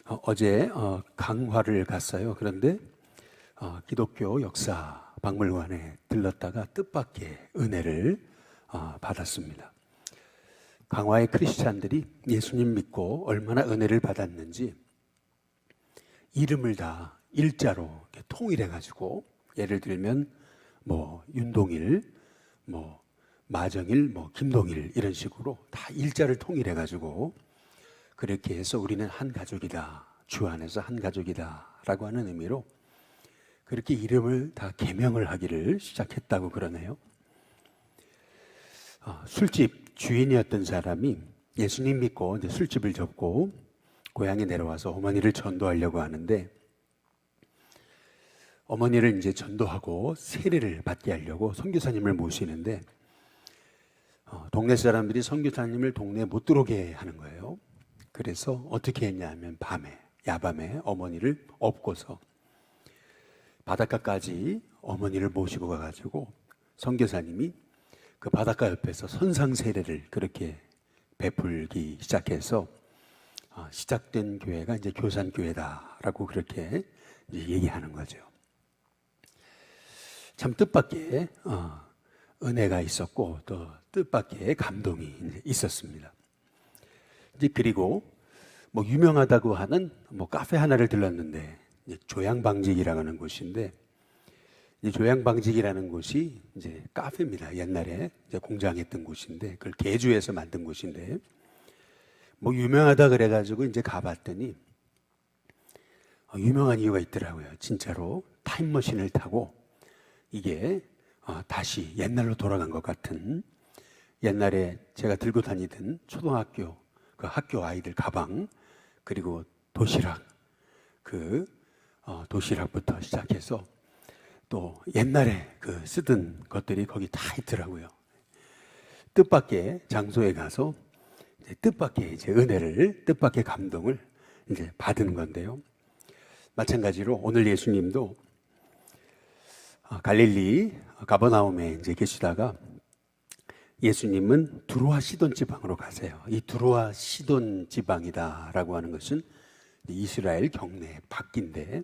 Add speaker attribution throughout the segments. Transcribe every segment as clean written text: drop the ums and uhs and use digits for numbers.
Speaker 1: 어제 강화를 갔어요. 그런데 기독교 역사 박물관에 들렀다가 뜻밖의 은혜를 받았습니다. 강화의 크리스찬들이 예수님 믿고 얼마나 은혜를 받았는지 이름을 다 일자로 통일해 가지고, 예를 들면 뭐 윤동일, 뭐 마정일, 뭐 김동일 이런 식으로 다 일자를 통일해 가지고 그렇게 해서 우리는 한 가족이다, 주 안에서 한 가족이다 라고 하는 의미로 그렇게 이름을 다 개명을 하기를 시작했다고 그러네요. 술집 주인이었던 사람이 예수님 믿고 이제 술집을 접고 고향에 내려와서 어머니를 전도하려고 하는데, 어머니를 이제 전도하고 세례를 받게 하려고 선교사님을 모시는데 동네 사람들이 선교사님을 동네에 못 들어오게 하는 거예요. 그래서 어떻게 했냐면 야밤에 어머니를 업고서 바닷가까지 어머니를 모시고 가가지고 선교사님이 그 바닷가 옆에서 선상 세례를 그렇게 베풀기 시작해서 시작된 교회가 이제 교산교회다라고 그렇게 이제 얘기하는 거죠. 참 뜻밖의 은혜가 있었고 또 뜻밖의 감동이 있었습니다. 이제 그리고 뭐 유명하다고 하는 뭐 카페 하나를 들렀는데, 이제 조양방직이라고 하는 곳인데, 이 조양방직이라는 곳이 이제 카페입니다. 옛날에 이제 공장했던 곳인데, 그걸 개조해서 만든 곳인데, 뭐 유명하다 그래가지고 이제 가봤더니 유명한 이유가 있더라고요. 진짜로 타임머신을 타고 이게 다시 옛날로 돌아간 것 같은, 옛날에 제가 들고 다니던 초등학교 그 학교 아이들 가방, 그리고 도시락, 도시락부터 시작해서 또 옛날에 쓰던 것들이 거기 다 있더라고요. 뜻밖의 장소에 가서 뜻밖의 은혜를, 뜻밖의 감동을 이제 받은 건데요. 마찬가지로 오늘 예수님도 갈릴리 가버나움에 이제 계시다가 예수님은 두로와 시돈 지방으로 가세요. 이 두로와 시돈 지방이다라고 하는 것은 이스라엘 경내 밖인데,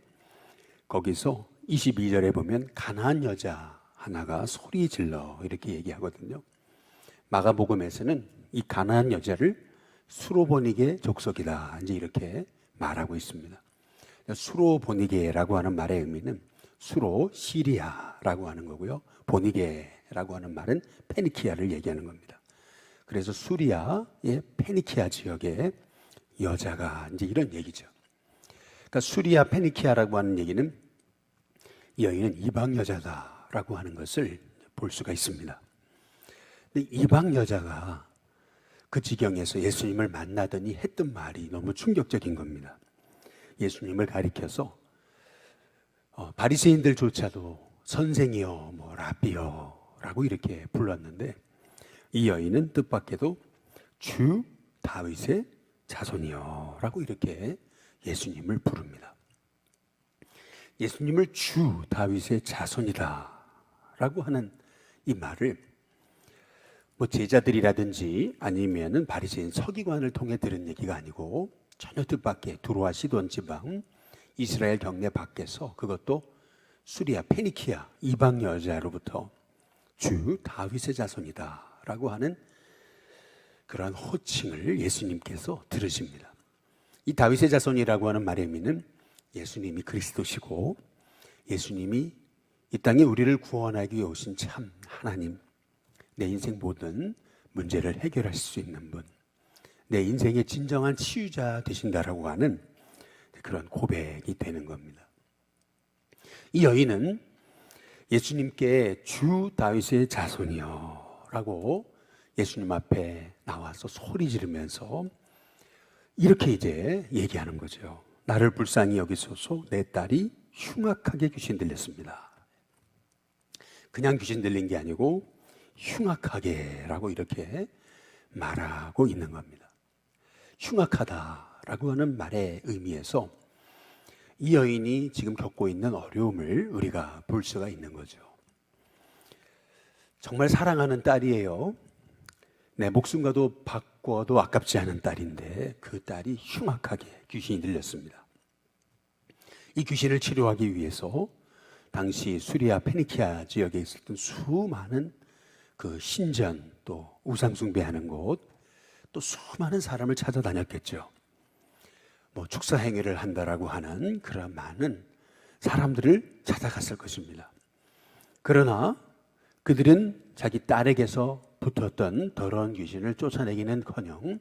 Speaker 1: 거기서 22절에 보면 가나안 여자 하나가 소리 질러 이렇게 얘기하거든요. 마가복음에서는 이 가나안 여자를 수로보니게 족속이다 이제 이렇게 말하고 있습니다. 수로보니게라고 하는 말의 의미는 수로 시리아라고 하는 거고요. 보니게라고 하는 말은 페니키아를 얘기하는 겁니다. 그래서 수리아의 페니키아 지역의 여자가 이제 이런 얘기죠. 그러니까 수리아 페니키아라고 하는 얘기는 이 여인은 이방 여자다라고 하는 것을 볼 수가 있습니다. 근데 이방 여자가 그 지경에서 예수님을 만나더니 했던 말이 너무 충격적인 겁니다. 예수님을 가리켜서 바리새인들조차도 선생이여, 뭐 라비여라고 이렇게 불렀는데, 이 여인은 뜻밖에도 주 다윗의 자손이여라고 이렇게 예수님을 부릅니다. 예수님을 주 다윗의 자손이다라고 하는 이 말을 뭐 제자들이라든지 아니면은 바리새인 서기관을 통해 들은 얘기가 아니고 전혀 뜻밖의 두로와 시돈 지방 이스라엘 경내 밖에서, 그것도 수리아 페니키아 이방 여자로부터 주 다윗의 자손이다라고 하는 그러한 호칭을 예수님께서 들으십니다. 이 다윗의 자손이라고 하는 말의 의미는 예수님이 그리스도시고 예수님이 이 땅에 우리를 구원하기 위해 오신 참 하나님, 내 인생 모든 문제를 해결하실 수 있는 분, 내 인생의 진정한 치유자 되신다라고 하는 그런 고백이 되는 겁니다. 이 여인은 예수님께 주 다윗의 자손이여 라고 예수님 앞에 나와서 소리 지르면서 이렇게 이제 얘기하는 거죠. 나를 불쌍히 여기소서, 내 딸이 흉악하게 귀신 들렸습니다. 그냥 귀신 들린 게 아니고 흉악하게 라고 이렇게 말하고 있는 겁니다. 흉악하다라고 하는 말의 의미에서 이 여인이 지금 겪고 있는 어려움을 우리가 볼 수가 있는 거죠. 정말 사랑하는 딸이에요. 내 목숨과도 바꿔도 아깝지 않은 딸인데 그 딸이 흉악하게 귀신이 들렸습니다. 이 귀신을 치료하기 위해서 당시 수리아 페니키아 지역에 있었던 수많은 그 신전 또 우상 숭배하는 곳 또 수많은 사람을 찾아다녔겠죠. 뭐 축사 행위를 한다라고 하는 그런 많은 사람들을 찾아갔을 것입니다. 그러나 그들은 자기 딸에게서 붙었던 더러운 귀신을 쫓아내기는커녕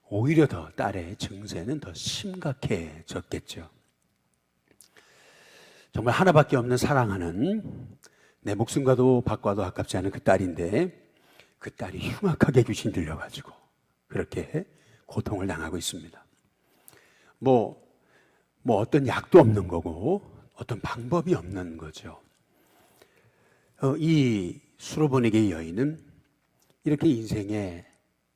Speaker 1: 오히려 더 딸의 증세는 더 심각해졌겠죠. 정말 하나밖에 없는 사랑하는 내 목숨과도 바꿔도 아깝지 않은 그 딸인데 그 딸이 흉악하게 귀신 들려가지고 그렇게 고통을 당하고 있습니다. 뭐 어떤 약도 없는 거고 어떤 방법이 없는 거죠. 이 수로보니게의 여인은 이렇게 인생에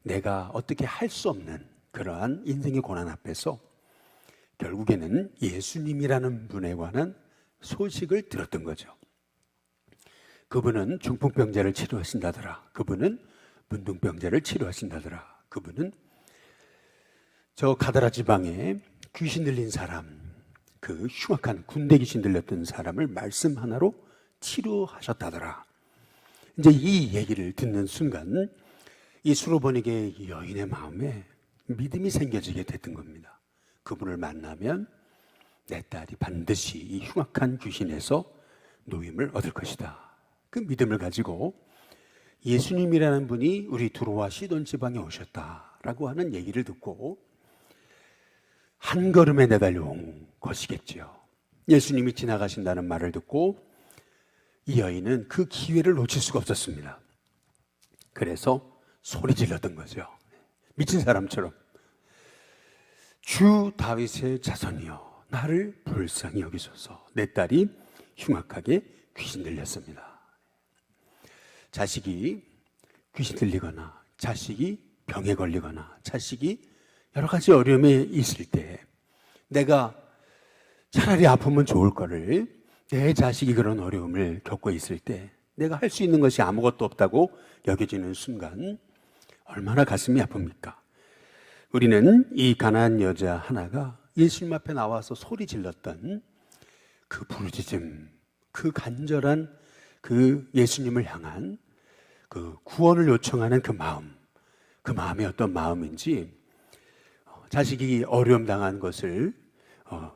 Speaker 1: 내가 어떻게 할 수 없는 그러한 인생의 고난 앞에서 결국에는 예수님이라는 분에 관한 소식을 들었던 거죠. 그분은 중풍병자를 치료하신다더라. 그분은 문둥병자를 치료하신다더라. 그분은 저 가다라 지방에 귀신 들린 사람, 그 흉악한 군대 귀신 들렸던 사람을 말씀 하나로 치료하셨다더라. 이제 이 얘기를 듣는 순간 이 수로보니게 여인의 마음에 믿음이 생겨지게 됐던 겁니다. 그분을 만나면 내 딸이 반드시 이 흉악한 귀신에서 노임을 얻을 것이다. 그 믿음을 가지고 예수님이라는 분이 우리 두로와 시돈 지방에 오셨다라고 하는 얘기를 듣고 한 걸음에 내달려온 것이겠죠. 예수님이 지나가신다는 말을 듣고 이 여인은 그 기회를 놓칠 수가 없었습니다. 그래서 소리 질렀던 거죠. 미친 사람처럼 주 다윗의 자손이여 나를 불쌍히 여기소서. 내 딸이 흉악하게 귀신 들렸습니다. 자식이 귀신 들리거나 자식이 병에 걸리거나 자식이 여러 가지 어려움에 있을 때 내가 차라리 아프면 좋을 거를 내 자식이 그런 어려움을 겪고 있을 때 내가 할 수 있는 것이 아무것도 없다고 여겨지는 순간 얼마나 가슴이 아픕니까? 우리는 이 가난한 여자 하나가 예수님 앞에 나와서 소리 질렀던 그 부르짖음, 그 간절한 그 예수님을 향한 그 구원을 요청하는 그 마음이 어떤 마음인지 자식이 어려움 당한 것을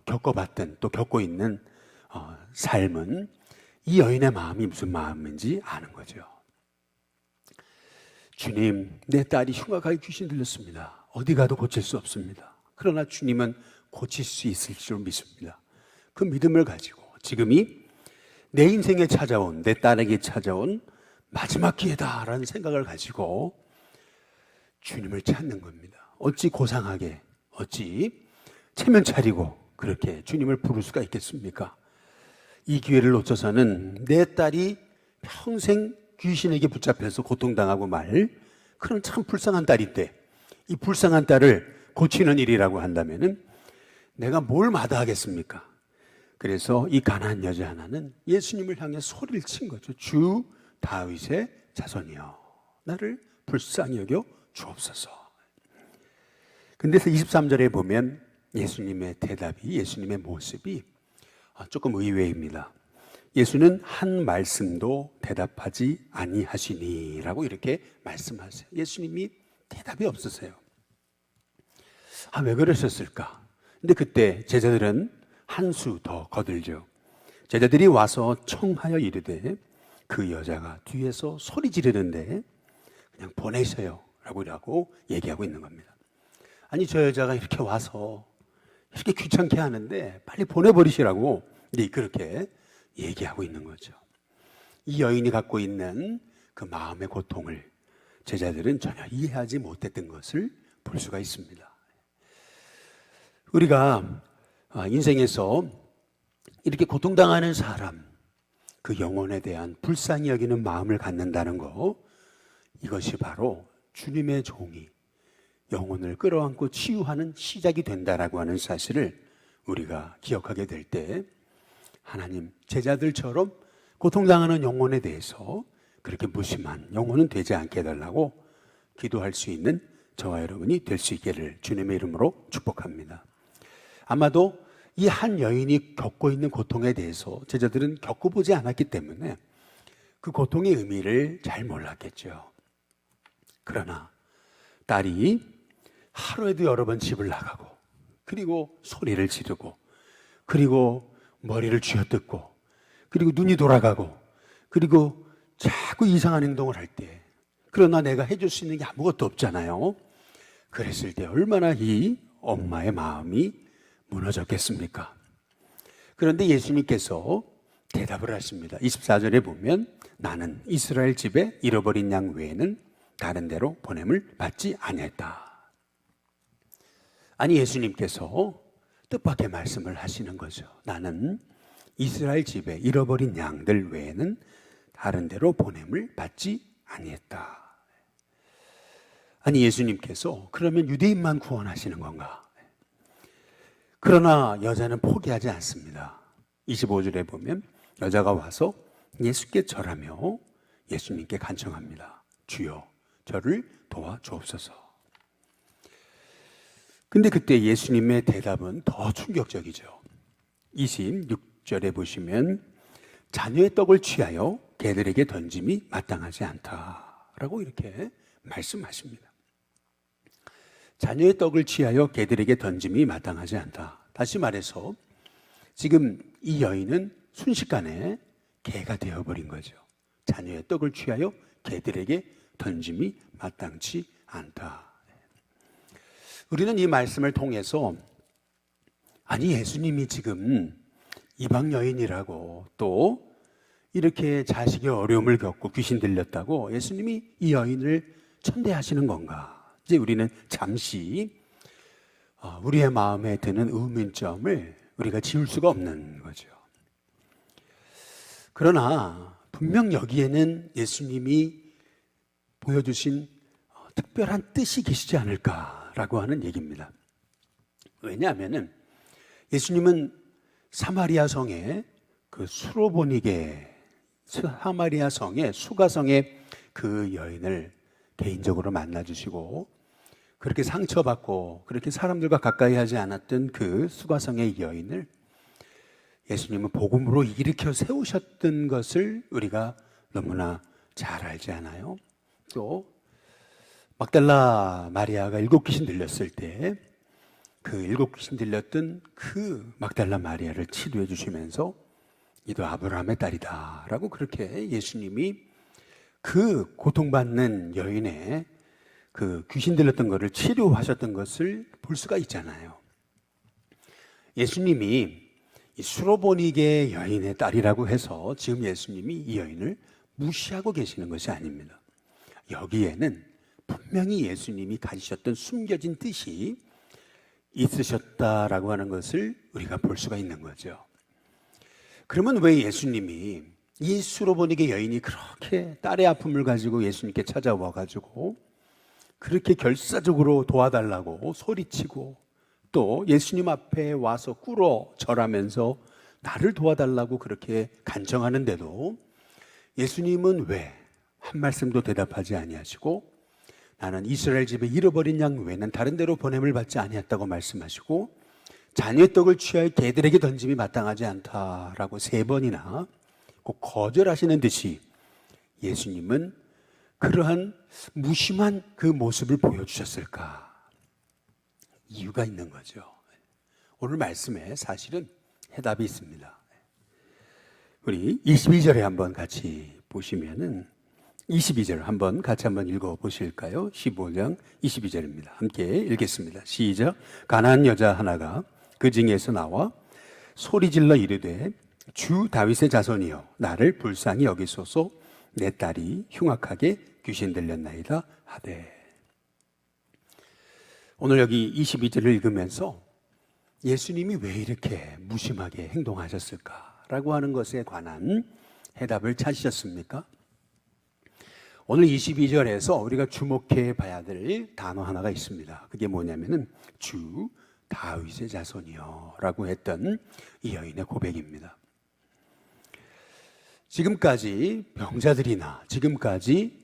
Speaker 1: 겪어봤던 또 겪고 있는 삶은 이 여인의 마음이 무슨 마음인지 아는 거죠. 주님, 내 딸이 흉악하게 귀신 들렸습니다. 어디 가도 고칠 수 없습니다. 그러나 주님은 고칠 수 있을 줄 믿습니다. 그 믿음을 가지고 지금이 내 인생에 찾아온, 내 딸에게 찾아온 마지막 기회다라는 생각을 가지고 주님을 찾는 겁니다. 어찌 고상하게, 어찌 체면 차리고 그렇게 주님을 부를 수가 있겠습니까? 이 기회를 놓쳐서는 내 딸이 평생 귀신에게 붙잡혀서 고통당하고 말, 그런 참 불쌍한 딸인데 이 불쌍한 딸을 고치는 일이라고 한다면은 내가 뭘 마다하겠습니까? 그래서 이 가난한 여자 하나는 예수님을 향해 소리를 친 거죠. 주 다윗의 자손이여 나를 불쌍히 여겨 주옵소서. 근데 23절에 보면 예수님의 대답이, 예수님의 모습이 조금 의외입니다. 예수는 한 말씀도 대답하지 아니하시니라고 이렇게 말씀하세요. 예수님이 대답이 없으세요. 왜 그러셨을까? 근데 그때 제자들은 한 수 더 거들죠. 제자들이 와서 청하여 이르되 그 여자가 뒤에서 소리 지르는데 그냥 보내셔요 라고 얘기하고 있는 겁니다. 아니 저 여자가 이렇게 와서 이렇게 귀찮게 하는데 빨리 보내버리시라고 그렇게 얘기하고 있는 거죠. 이 여인이 갖고 있는 그 마음의 고통을 제자들은 전혀 이해하지 못했던 것을 볼 수가 있습니다. 우리가 인생에서 이렇게 고통당하는 사람, 그 영혼에 대한 불쌍히 여기는 마음을 갖는다는 거, 이것이 바로 주님의 종이 영혼을 끌어안고 치유하는 시작이 된다라고 하는 사실을 우리가 기억하게 될 때 하나님, 제자들처럼 고통당하는 영혼에 대해서 그렇게 무심한 영혼은 되지 않게 해달라고 기도할 수 있는 저와 여러분이 될 수 있기를 주님의 이름으로 축복합니다. 아마도 이 한 여인이 겪고 있는 고통에 대해서 제자들은 겪어보지 않았기 때문에 그 고통의 의미를 잘 몰랐겠죠. 그러나 딸이 하루에도 여러 번 집을 나가고, 그리고 소리를 지르고, 그리고 머리를 쥐어뜯고, 그리고 눈이 돌아가고, 그리고 자꾸 이상한 행동을 할 때, 그러나 내가 해줄 수 있는 게 아무것도 없잖아요. 그랬을 때 얼마나 이 엄마의 마음이 무너졌겠습니까? 그런데 예수님께서 대답을 하십니다. 24절에 보면 나는 이스라엘 집에 잃어버린 양 외에는 다른 데로 보냄을 받지 아니했다. 아니, 예수님께서 뜻밖의 말씀을 하시는 거죠. 나는 이스라엘 집에 잃어버린 양들 외에는 다른 데로 보냄을 받지 아니했다. 아니, 예수님께서 그러면 유대인만 구원하시는 건가? 그러나 여자는 포기하지 않습니다. 25절에 보면 여자가 와서 예수께 절하며 예수님께 간청합니다. 주여, 저를 도와주옵소서. 근데 그때 예수님의 대답은 더 충격적이죠. 26절에 보시면 자녀의 떡을 취하여 개들에게 던짐이 마땅하지 않다라고 이렇게 말씀하십니다. 자녀의 떡을 취하여 개들에게 던짐이 마땅하지 않다. 다시 말해서 지금 이 여인은 순식간에 개가 되어버린 거죠. 자녀의 떡을 취하여 개들에게 던짐이 마땅치 않다. 우리는 이 말씀을 통해서 아니, 예수님이 지금 이방 여인이라고 또 이렇게 자식의 어려움을 겪고 귀신 들렸다고 예수님이 이 여인을 천대하시는 건가? 이제 우리는 잠시 우리의 마음에 드는 의문점을 우리가 지울 수가 없는 거죠. 그러나 분명 여기에는 예수님이 보여주신 특별한 뜻이 계시지 않을까라고 하는 얘기입니다. 왜냐하면 예수님은 사마리아 성의 그 수로보니게 사마리아 성의 수가성의 그 여인을 개인적으로 만나주시고 그렇게 상처받고 그렇게 사람들과 가까이 하지 않았던 그 수가성의 여인을 예수님은 복음으로 일으켜 세우셨던 것을 우리가 너무나 잘 알지 않아요? 또 막달라 마리아가 7귀신 들렸을 때 그 7귀신 들렸던 그 막달라 마리아를 치료해 주시면서 이도 아브라함의 딸이다 라고 그렇게 예수님이 그 고통받는 여인의 그 귀신 들렸던 것을 치료하셨던 것을 볼 수가 있잖아요. 예수님이 이 수로보니게 여인의 딸이라고 해서 지금 예수님이 이 여인을 무시하고 계시는 것이 아닙니다. 여기에는 분명히 예수님이 가지셨던 숨겨진 뜻이 있으셨다라고 하는 것을 우리가 볼 수가 있는 거죠. 그러면 왜 예수님이 이 수로보니게 여인이 그렇게 딸의 아픔을 가지고 예수님께 찾아와 가지고 그렇게 결사적으로 도와달라고 소리치고 또 예수님 앞에 와서 꿇어 절하면서 나를 도와달라고 그렇게 간청하는데도 예수님은 왜 한 말씀도 대답하지 아니하시고 나는 이스라엘 집에 잃어버린 양 외에는 다른 데로 보냄을 받지 아니했다고 말씀하시고 자녀의 떡을 취하여 개들에게 던짐이 마땅하지 않다라고 3번이나 꼭 거절하시는 듯이 예수님은 그러한 무심한 그 모습을 보여주셨을까? 이유가 있는 거죠. 오늘 말씀에 사실은 해답이 있습니다. 우리 22절에 한번 같이 보시면은 22절 한번 같이 한번 읽어 보실까요? 15장 22절입니다. 함께 읽겠습니다. 시작. 가나안 여자 하나가 그 징에서 나와 소리질러 이르되 주 다윗의 자손이여 나를 불쌍히 여기소서 내 딸이 흉악하게 귀신 들렸나이다 하되. 오늘 여기 22절을 읽으면서 예수님이 왜 이렇게 무심하게 행동하셨을까라고 하는 것에 관한 해답을 찾으셨습니까? 오늘 22절에서 우리가 주목해 봐야 될 단어 하나가 있습니다. 그게 뭐냐면은 주 다윗의 자손이여 라고 했던 이 여인의 고백입니다. 지금까지 병자들이나 지금까지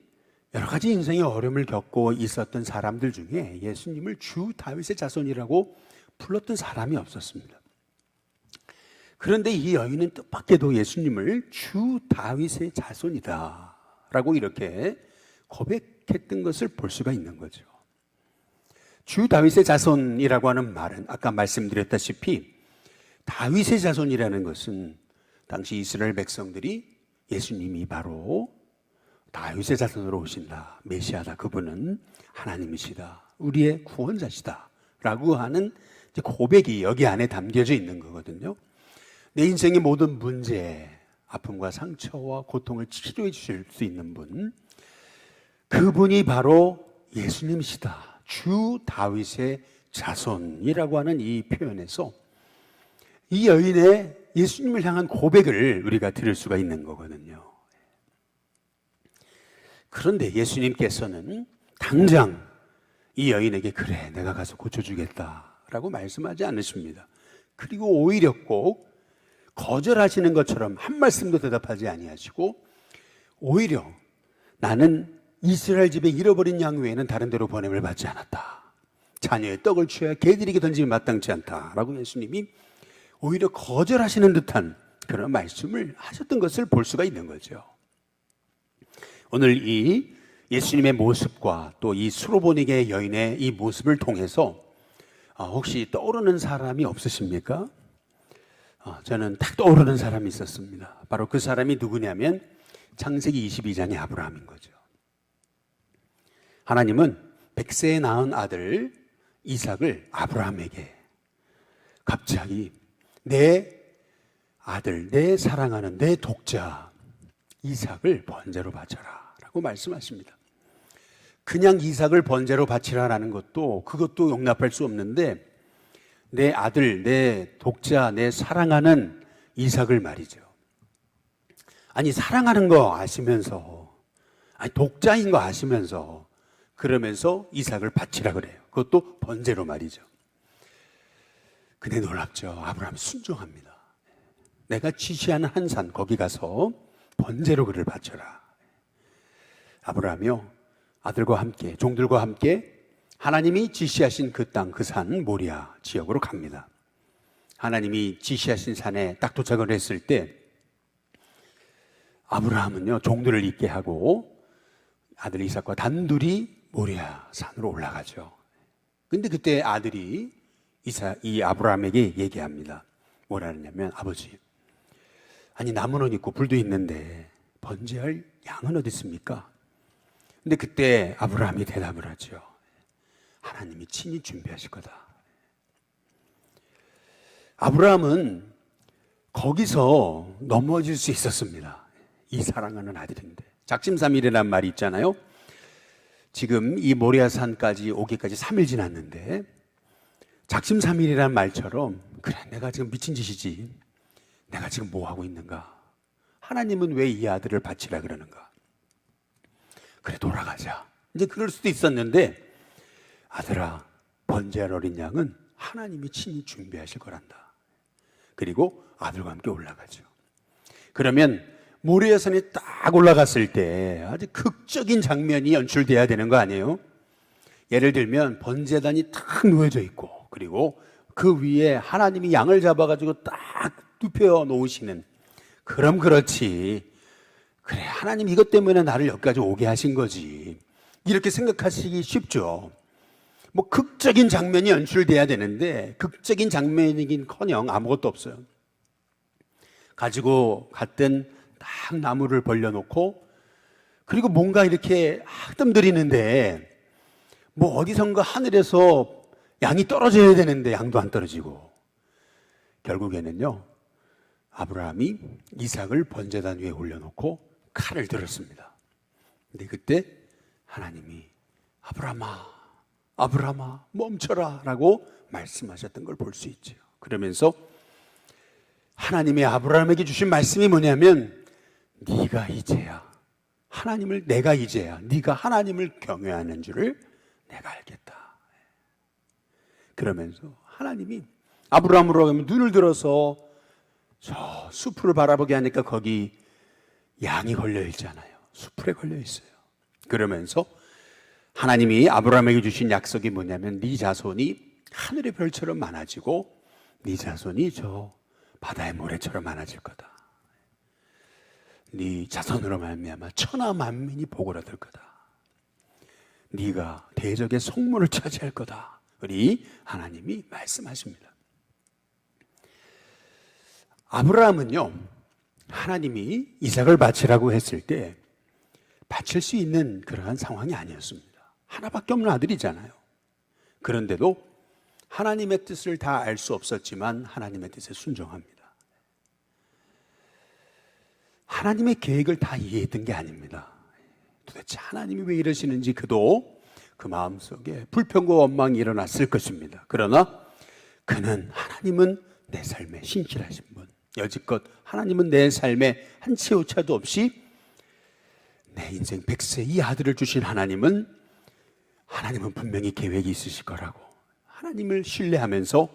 Speaker 1: 여러 가지 인생의 어려움을 겪고 있었던 사람들 중에 예수님을 주 다윗의 자손이라고 불렀던 사람이 없었습니다. 그런데 이 여인은 뜻밖에도 예수님을 주 다윗의 자손이다 라고 이렇게 고백했던 것을 볼 수가 있는 거죠. 주 다윗의 자손이라고 하는 말은 아까 말씀드렸다시피 다윗의 자손이라는 것은 당시 이스라엘 백성들이 예수님이 바로 다윗의 자손으로 오신다, 메시아다, 그분은 하나님이시다, 우리의 구원자시다 라고 하는 고백이 여기 안에 담겨져 있는 거거든요. 내 인생의 모든 문제, 아픔과 상처와 고통을 치료해 주실 수 있는 분, 그분이 바로 예수님이시다, 주 다윗의 자손이라고 하는 이 표현에서 이 여인의 예수님을 향한 고백을 우리가 들을 수가 있는 거거든요. 그런데 예수님께서는 당장 이 여인에게 그래, 내가 가서 고쳐주겠다라고 말씀하지 않으십니다. 그리고 오히려 꼭 거절하시는 것처럼 한 말씀도 대답하지 아니하시고 오히려 나는 이스라엘 집에 잃어버린 양 외에는 다른 데로 보냄을 받지 않았다, 자녀의 떡을 취하여 개들에게 던지면 마땅치 않다라고 예수님이 오히려 거절하시는 듯한 그런 말씀을 하셨던 것을 볼 수가 있는 거죠. 오늘 이 예수님의 모습과 또 이 수로보니게 여인의 이 모습을 통해서 혹시 떠오르는 사람이 없으십니까? 저는 딱 떠오르는 사람이 있었습니다. 바로 그 사람이 누구냐면 창세기 22장의 아브라함인 거죠. 하나님은 100세에 낳은 아들 이삭을 아브라함에게 갑자기 내 아들, 내 사랑하는 내 독자 이삭을 번제로 바쳐라 라고 말씀하십니다. 그냥 이삭을 번제로 바치라라는 것도 그것도 용납할 수 없는데 내 아들, 내 독자, 내 사랑하는 이삭을 말이죠. 아니 사랑하는 거 아시면서, 아니 독자인 거 아시면서 그러면서 이삭을 바치라 그래요. 그것도 번제로 말이죠. 근데 놀랍죠. 아브라함이 순종합니다. 내가 지시하는 한 산 거기 가서 번제로 그를 바쳐라. 아브라함이요 아들과 함께 종들과 함께 하나님이 지시하신 그 땅, 그 산 모리아 지역으로 갑니다. 하나님이 지시하신 산에 딱 도착을 했을 때 아브라함은요 종들을 있게 하고 아들 이삭과 단둘이 모리아 산으로 올라가죠. 근데 그때 아들이 이 아브라함에게 얘기합니다. 뭐라 하냐면 아버지, 아니 나무는 있고 불도 있는데 번제할 양은 어디 있습니까? 근데 그때 아브라함이 대답을 하죠. 하나님이 친히 준비하실 거다. 아브라함은 거기서 넘어질 수 있었습니다. 이 사랑하는 아들인데. 작심삼일이라는 말이 있잖아요. 지금 이 모리아산까지 오기까지 3일 지났는데 작심삼일이라는 말처럼 그래 내가 지금 미친 짓이지, 내가 지금 뭐 하고 있는가, 하나님은 왜 이 아들을 바치라 그러는가, 그래 돌아가자, 이제 그럴 수도 있었는데 아들아, 번제할 어린 양은 하나님이 친히 준비하실 거란다. 그리고 아들과 함께 올라가죠. 그러면 모리아산에 딱 올라갔을 때 아주 극적인 장면이 연출돼야 되는 거 아니에요? 예를 들면 번제단이 탁 놓여져 있고 그리고 그 위에 하나님이 양을 잡아가지고 딱 눕혀 놓으시는, 그럼 그렇지, 그래 하나님 이것 때문에 나를 여기까지 오게 하신 거지, 이렇게 생각하시기 쉽죠. 뭐 극적인 장면이 연출돼야 되는데 극적인 장면이긴커녕 아무것도 없어요. 가지고 갔던 딱 나무를 벌려놓고 그리고 뭔가 이렇게 뜸들이는데 뭐 어디선가 하늘에서 양이 떨어져야 되는데 양도 안 떨어지고 결국에는요 아브라함이 이삭을 번제단 위에 올려놓고 칼을 들었습니다. 근데 그때 하나님이 아브라함아 아브라함아 멈춰라 라고 말씀하셨던 걸 볼 수 있죠. 그러면서 하나님의 아브라함에게 주신 말씀이 뭐냐면 네가 이제야 하나님을, 내가 이제야 네가 하나님을 경외하는 줄을 내가 알겠다. 그러면서 하나님이 아브라함으로 하면 눈을 들어서 저 숲을 바라보게 하니까 거기 양이 걸려 있잖아요. 숲에 걸려 있어요. 그러면서 하나님이 아브라함에게 주신 약속이 뭐냐면 네 자손이 하늘의 별처럼 많아지고 네 자손이 저 바다의 모래처럼 많아질 거다. 네 자손으로 말미암아 천하 만민이 복을 얻을 거다. 네가 대적의 성문을 차지할 거다. 우리 하나님이 말씀하십니다. 아브라함은요, 하나님이 이삭을 바치라고 했을 때 바칠 수 있는 그러한 상황이 아니었습니다. 하나밖에 없는 아들이잖아요. 그런데도 하나님의 뜻을 다 알 수 없었지만 하나님의 뜻에 순종합니다. 하나님의 계획을 다 이해했던 게 아닙니다. 도대체 하나님이 왜 이러시는지 그도 그 마음속에 불평과 원망이 일어났을 것입니다. 그러나 그는 하나님은 내 삶에 신실하신 분, 여지껏 하나님은 내 삶에 한 치 오차도 없이 내 인생 100세 이 아들을 주신 하나님은 분명히 계획이 있으실 거라고 하나님을 신뢰하면서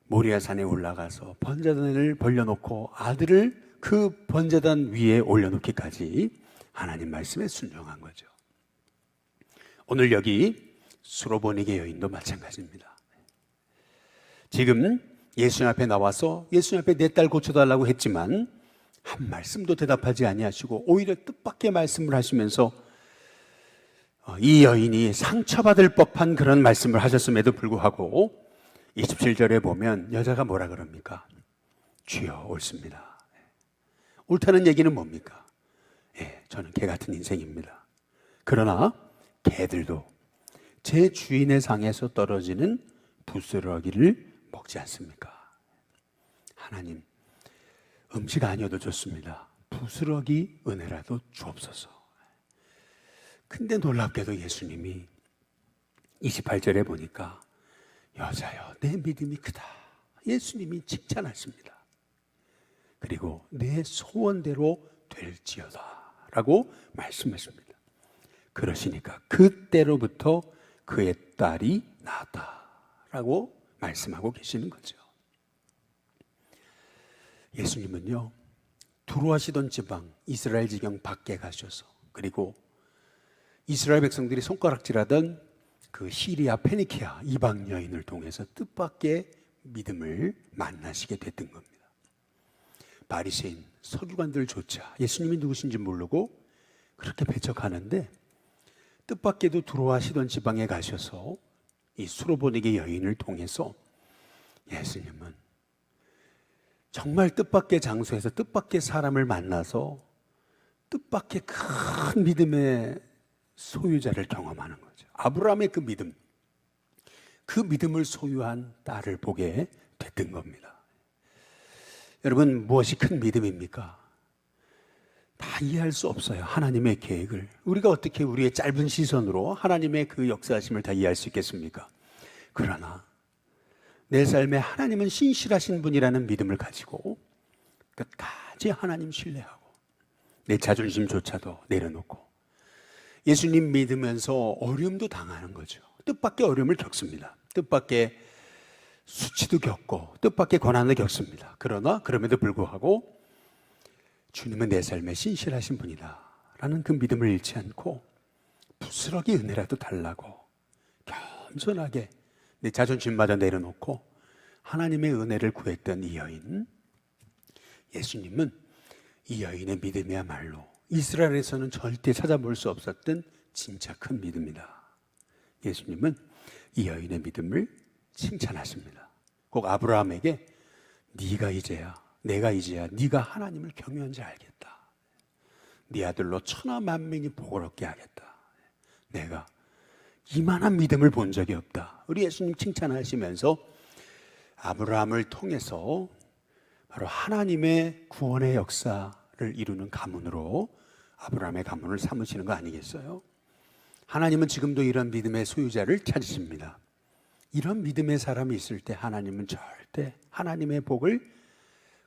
Speaker 1: 모리아산에 올라가서 번제단을 벌려놓고 아들을 그 번제단 위에 올려놓기까지 하나님 말씀에 순종한 거죠. 오늘 여기 수로보니게 여인도 마찬가지입니다. 지금 예수님 앞에 나와서 예수님 앞에 내 딸 고쳐달라고 했지만 한 말씀도 대답하지 아니하시고 오히려 뜻밖의 말씀을 하시면서 이 여인이 상처받을 법한 그런 말씀을 하셨음에도 불구하고 27절에 보면 여자가 뭐라 그럽니까? 주여 옳습니다. 옳다는 얘기는 뭡니까? 예, 저는 개 같은 인생입니다. 그러나 개들도 제 주인의 상에서 떨어지는 부스러기를 먹지 않습니까? 하나님, 음식 아니어도 좋습니다. 부스러기 은혜라도 주옵소서. 근데 놀랍게도 예수님이 28절에 보니까 여자여 내 믿음이 크다. 예수님이 칭찬하십니다. 그리고 내 소원대로 될지어다 라고 말씀하십니다. 그러시니까 그때로부터 그의 딸이 나았다라고 말씀하고 계시는 거죠. 예수님은요, 두루하시던 지방 이스라엘 지경 밖에 가셔서 그리고 이스라엘 백성들이 손가락질하던 그 시리아 페니키아 이방 여인을 통해서 뜻밖의 믿음을 만나시게 됐던 겁니다. 바리새인 서기관들조차 예수님이 누구신지 모르고 그렇게 배척하는데 뜻밖에도 두루하시던 지방에 가셔서 이 수로보니게 여인을 통해서 예수님은 정말 뜻밖의 장소에서 뜻밖의 사람을 만나서 뜻밖의 큰 믿음의 소유자를 경험하는 거죠. 아브라함의 그 믿음을 소유한 딸을 보게 됐던 겁니다. 여러분, 무엇이 큰 믿음입니까? 다 이해할 수 없어요. 하나님의 계획을. 우리가 어떻게 우리의 짧은 시선으로 하나님의 그 역사하심을 다 이해할 수 있겠습니까? 그러나 내 삶에 하나님은 신실하신 분이라는 믿음을 가지고 끝까지 하나님 신뢰하고 내 자존심조차도 내려놓고 예수님 믿으면서 어려움도 당하는 거죠. 뜻밖의 어려움을 겪습니다. 뜻밖의 수치도 겪고 뜻밖의 고난을 겪습니다. 그러나 그럼에도 불구하고 주님은 내 삶에 신실하신 분이다 라는 그 믿음을 잃지 않고 부스러기 은혜라도 달라고 겸손하게 내 자존심마저 내려놓고 하나님의 은혜를 구했던 이 여인, 예수님은 이 여인의 믿음이야말로 이스라엘에서는 절대 찾아볼 수 없었던 진짜 큰 믿음이다. 예수님은 이 여인의 믿음을 칭찬하십니다. 꼭 아브라함에게 내가 이제야 네가 하나님을 경외한지 알겠다. 네 아들로 천하 만민이 복을 얻게 하겠다. 내가 이만한 믿음을 본 적이 없다. 우리 예수님 칭찬하시면서 아브라함을 통해서 바로 하나님의 구원의 역사를 이루는 가문으로 아브라함의 가문을 삼으시는 거 아니겠어요? 하나님은 지금도 이런 믿음의 소유자를 찾으십니다. 이런 믿음의 사람이 있을 때 하나님은 절대 하나님의 복을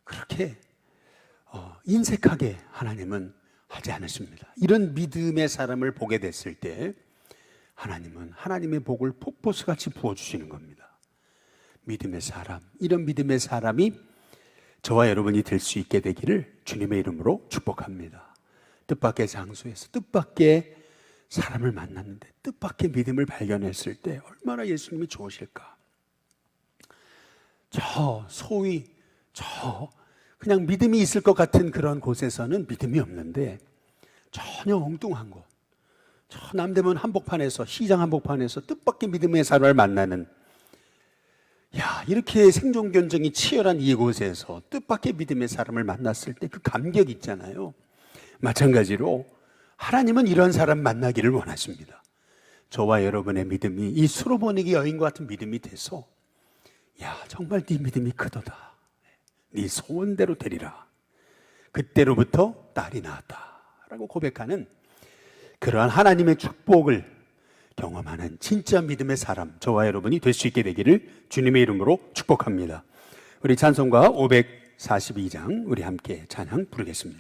Speaker 1: 그렇게 인색하게 하나님은 하지 않으십니다. 이런 믿음의 사람을 보게 됐을 때 하나님은 하나님의 복을 폭포수같이 부어주시는 겁니다. 믿음의 사람, 이런 믿음의 사람이 저와 여러분이 될 수 있게 되기를 주님의 이름으로 축복합니다. 뜻밖의 장소에서 뜻밖의 사람을 만났는데 뜻밖의 믿음을 발견했을 때 얼마나 예수님이 좋으실까. 소위 그냥 믿음이 있을 것 같은 그런 곳에서는 믿음이 없는데 전혀 엉뚱한 곳, 남대문 한복판에서, 시장 한복판에서 뜻밖의 믿음의 사람을 만나는, 이렇게 생존 경쟁이 치열한 이곳에서 뜻밖의 믿음의 사람을 만났을 때 그 감격 있잖아요. 마찬가지로 하나님은 이런 사람 만나기를 원하십니다. 저와 여러분의 믿음이 이 수로보니기 여인과 같은 믿음이 돼서 정말 네 믿음이 크도다, 네 소원대로 되리라, 그때로부터 딸이 나왔다라고 고백하는 그러한 하나님의 축복을 경험하는 진짜 믿음의 사람, 저와 여러분이 될 수 있게 되기를 주님의 이름으로 축복합니다. 우리 찬송가 542장 우리 함께 찬양 부르겠습니다.